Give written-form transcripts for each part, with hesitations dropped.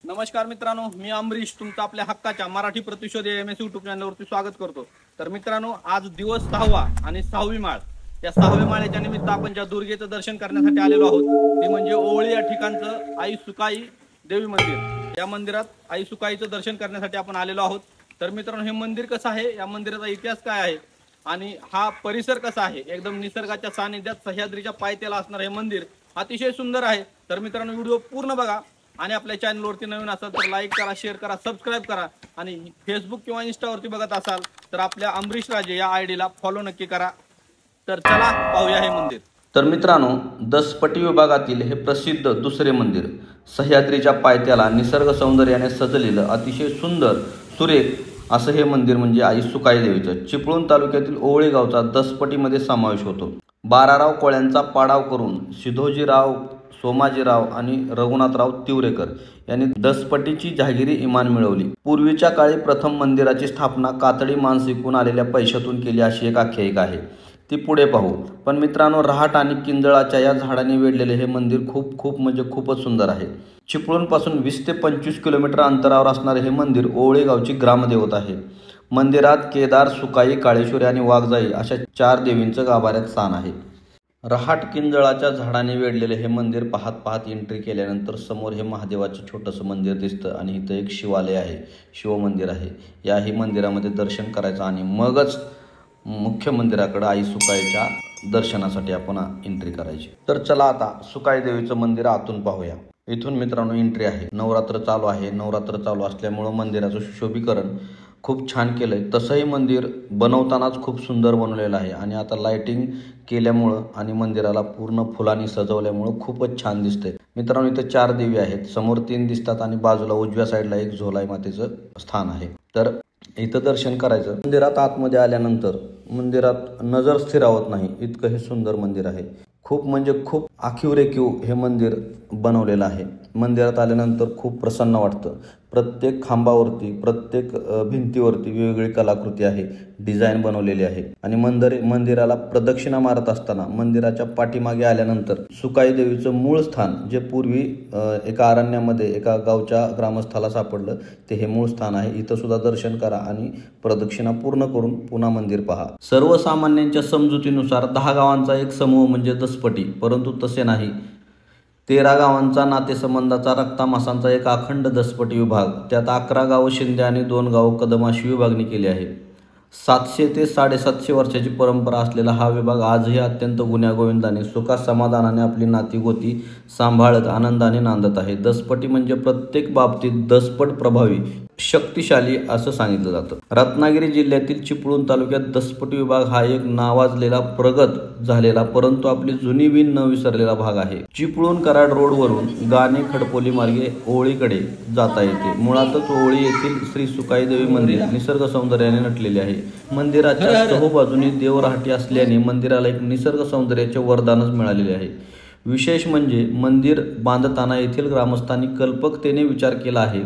नमस्कार मित्रांनो, मी अमरीश तुमचं आपल्या हक्काच्या मराठी प्रतिशोध एमएस यूट्यूब चॅनलवरती स्वागत करतो। तर मित्रांनो, आज दिवस 6वा आणि 6वी माळ, या 6व्या माळ्याच्या निमित्त आपण ज्या दुर्गेचं दर्शन करण्यासाठी आलेलो आहोत ते म्हणजे ओवळी या ठिकाणचं आई सुकाई देवी मंदिर। या मंदिरात आई सुकाईचं दर्शन करण्यासाठी आपण आलेलो आहोत। तर मित्रांनो, हे मंदिर कसं आहे, या मंदिराचा इतिहास काय आहे आणि हा परिसर कसा आहे, एकदम निसर्गाच्या सानिध्यात सह्याद्रीच्या पायथ्याला असणारे हे मंदिर अतिशय सुंदर आहे। तर मित्रांनो, व्हिडिओ पूर्ण बघा आणि आपल्या चॅनलवरती नवीन असाल तर लाईक करा, शेअर करा, सबस्क्राइब करा आणि फेसबुक किंवा इंस्टावरती बघत असाल तर आपल्या अमरीश राजे या आयडीला फॉलो नक्की करा। तर चला पाहूया हे मंदिर। तर मित्रांनो, दसपटी विभागातील हे प्रसिद्ध दुसरे मंदिर सह्याद्रीच्या पायथ्याला निसर्ग सौंदर्याने सजलेलं अतिशय सुंदर सुरेख असं हे मंदिर म्हणजे आई सुकाई देवीचं चिपळूण तालुक्यातील ओवळी गावचा दसपटीमध्ये समावेश होतो। 12 कोळ्यांचा पाडाव करून सिद्धोजीराव, सोमाजीराव आणि रघुनाथराव तिवरेकर यांनी दसपटीची जहागिरी इमान मिळवली। पूर्वीच्या काळी प्रथम मंदिराची स्थापना कातडी माणसं विकून आलेल्या पैशातून केली अशी एक आख्यायिका आहे, ती पुढे पाहू। पण मित्रांनो, रहाट आणि किंजळाच्या या झाडांनी वेढलेले हे मंदिर खूप म्हणजे खूपच सुंदर आहे। चिपळूणपासून 20 ते 25 किलोमीटर अंतरावर असणारे हे मंदिर ओवळी गावची ग्रामदेवता आहे। मंदिरात केदार, सुकाई, काळेश्वरी आणि वाघजाई अशा 4 देवींचं गाभाऱ्यात स्थान आहे। रहाट किंजळाच्या झाडाने वेढलेले हे मंदिर पाहत पाहत एंट्री केल्यानंतर समोर हे महादेवाचं छोटंसं मंदिर दिसतं आणि इथं एक शिवालय आहे, शिवमंदिर आहे। याही मंदिरामध्ये दर्शन करायचं आणि मगच मुख्य मंदिराकडे आई सुकाईच्या दर्शनासाठी आपण एंट्री करायची। तर चला आता सुकाई देवीचं मंदिर आतून पाहूया। इथून मित्रांनो एंट्री आहे। नवरात्र चालू आहे, नवरात्र चालू असल्यामुळं मंदिराचं सुशोभीकरण खूप छान केलंय। तसंही मंदिर बनवतानाच खूप सुंदर बनवलेलं आहे आणि आता लाइटिंग केल्यामुळं आणि मंदिराला पूर्ण फुलांनी सजवल्यामुळं खूपच छान दिसतंय। मित्रांनो, इथे 4 देवी आहेत, समोर 3 दिसतात आणि बाजूला उजव्या साईडला एक झोलाई मातेचं स्थान आहे। तर इथं दर्शन करायचं। मंदिरात आतमध्ये आल्यानंतर मंदिरात नजर स्थिरावत नाही इतकं हे सुंदर मंदिर आहे। खूप म्हणजे खूप आखीव रेखीव हे मंदिर बनवलेलं आहे। मंदिरात आल्यानंतर खूप प्रसन्न वाटतं। प्रत्येक खांबावरती, प्रत्येक भिंतीवरती वेगवेगळी कलाकृती आहे, डिझाईन बनवलेली आहे आणि मंदिराला प्रदक्षिणा मारत असताना मंदिराच्या पाठीमागे आल्यानंतर सुकाई देवीचं मूळ स्थान, जे पूर्वी एका अरण्यामध्ये एका गावच्या ग्रामस्थाला सापडलं, ते हे मूळ स्थान आहे। इथं सुद्धा दर्शन करा आणि प्रदक्षिणा पूर्ण करून पुन्हा मंदिर पहा। सर्वसामान्यांच्या समजुतीनुसार 10 गावांचा एक समूह म्हणजे दसपटी, परंतु तसे नाही। 13 गावांचा नातेसंबंधाचा रक्तामासांचा एक अखंड दसपटी विभाग, त्यात 11 गावं शिंदे आणि 2 गावं कदम अशी विभागणी केली आहे। 700 ते 750 वर्षाची परंपरा असलेला हा विभाग आजही अत्यंत गुण्यागोविंदाने सुखा समाधानाने आपली नाती गोती सांभाळत आनंदाने नांदत आहे। दसपटी म्हणजे प्रत्येक बाबतीत दसपट प्रभावी, शक्तिशाली असं सांगितलं जातं। रत्नागिरी जिल्ह्यातील चिपळूण तालुक्यात दसपटी विभाग हा एक नावाजलेला, प्रगत झालेला, परंतु आपली जुनी वीण न विसरलेला भाग आहे। चिपळूण कराड रोडवरून गाणे खडपोली मार्गे ओवळीकडे जाता येते। मुळातच ओवळी येथील श्री सुकाई देवी मंदिर निसर्ग सौंदर्याने नटलेले आहे। मंदिराच्या चहूबाजूनी देवराहटी असल्याने मंदिराला एक निसर्ग सौंदर्याचे वरदानच मिळालेले आहे। विशेष म्हणजे मंदिर बांधताना येथील ग्रामस्थांनी कल्पकतेने विचार केला आहे।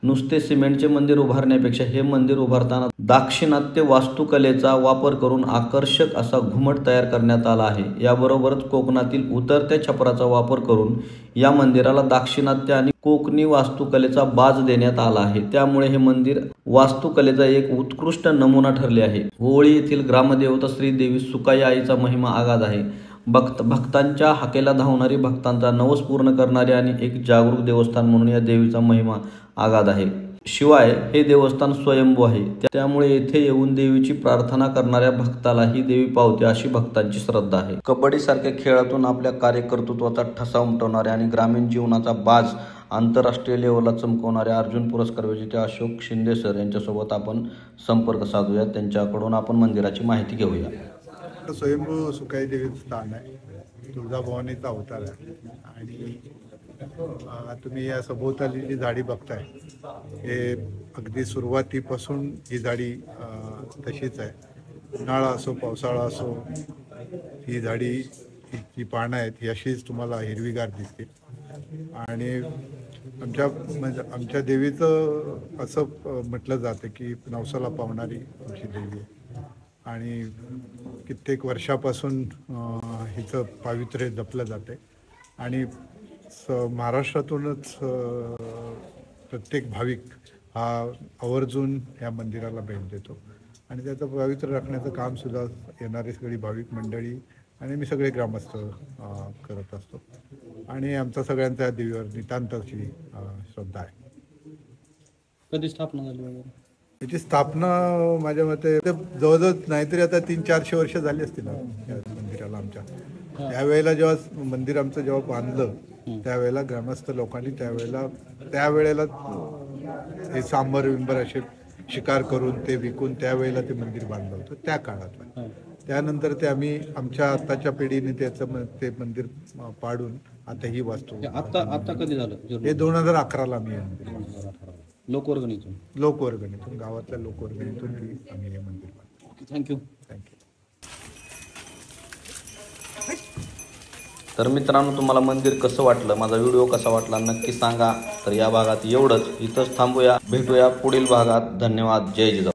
नुसते सिमेंटचे मंदिर उभारण्यापेक्षा हे मंदिर उभारताना दाक्षिणात्य वास्तुकलेचा वापर करून आकर्षक असा घुमट तयार करण्यात आला आहे। याबरोबरच कोकणातील उतरत्या छपराचा वापर करून या मंदिराला दाक्षिणात्य आणि कोकणी वास्तुकलेचा बाज देण्यात आला आहे। त्यामुळे हे मंदिर वास्तुकलेचा एक उत्कृष्ट नमुना ठरले आहे। ओवळी येथील ग्रामदेवता श्री देवी सुकाई आईचा महिमा आगाध आहे। भक्तांच्या हाकेला धावणारी, भक्तांचा नवस पूर्ण करणारी आणि एक जागरूक देवस्थान म्हणून या देवीचा महिमा आगाध आहे। शिवाय हे देवस्थान स्वयंभू आहे, त्यामुळे येथे येऊन देवीची प्रार्थना करणाऱ्या भक्ताला ही देवी पावते अशी भक्तांची श्रद्धा आहे। कबड्डी सारख्या खेळातून आपल्या कार्यकर्तृत्वाचा ठसा उमटवणारे आणि ग्रामीण जीवनाचा बाज आंतरराष्ट्रीय लेवलला चमकवणारे अर्जुन पुरस्कार विजेते अशोक शिंदे सर यांच्यासोबत आपण संपर्क साधूया। त्यांच्याकडून आपण मंदिराची माहिती घेऊया। स्वयंभू सुकाई देवीचं स्थान आहे, तुळजाभवानीचा अवतार आहे आणि तुम्ही या सभोवताली जी झाडी बघताय हे अगदी सुरुवातीपासून ही झाडी तशीच आहे। उन्हाळा असो पावसाळा असो ही झाडी, जी पानं आहेत ही अशीच तुम्हाला हिरवीगार दिसतील। आणि आमच्या देवीचं असं म्हटलं जातं की नवसाला पावणारी आमची देवी आहे आणि कित्येक वर्षापासून हिचं पावित्र्य जपलं जाते आणि महाराष्ट्रातूनच प्रत्येक भाविक हा आवर्जून या मंदिराला भेट देतो आणि त्याचं पवित्र राखण्याचं काम सुद्धा येणारी सगळी भाविक मंडळी आणि मी सगळे ग्रामस्थ करत असतो आणि आमचा सगळ्यांच्या देवीवर नितांत अशी श्रद्धा आहे. कधी स्थापना झाली वगैरे? याची स्थापना माझ्या मते जवळजवळ नाहीतरी आता 300-400 वर्ष झाली असतील या मंदिराला आमच्या. त्यावेळेला जेव्हा मंदिर आमचं जेव्हा बांधलं त्यावेळेला ग्रामस्थ लोकांनी त्यावेळेला हे सांबर विंबर असे शिकार करून ते विकून त्यावेळेला ते मंदिर बांधलं होतं त्या काळात. त्यानंतर ते आम्ही आमच्या आत्ताच्या पिढीने ते मंदिर पाडून आता ही वास्तू. आता कधी झालं हे 2011ला आम्ही हे मंदिर लोकवर्गणीतून गावातल्या लोकवर्गणीतून आम्ही हे मंदिर बांधतो. थँक्यू. तर मित्रांनो, तुम्हाला मंदिर कसं वाटलं, माझा व्हिडिओ कसा वाटला नक्की सांगा. तर या भागात एवढंच, इथंच थांबूया, भेटूया पुढील भागात. धन्यवाद. जय जिजाऊ.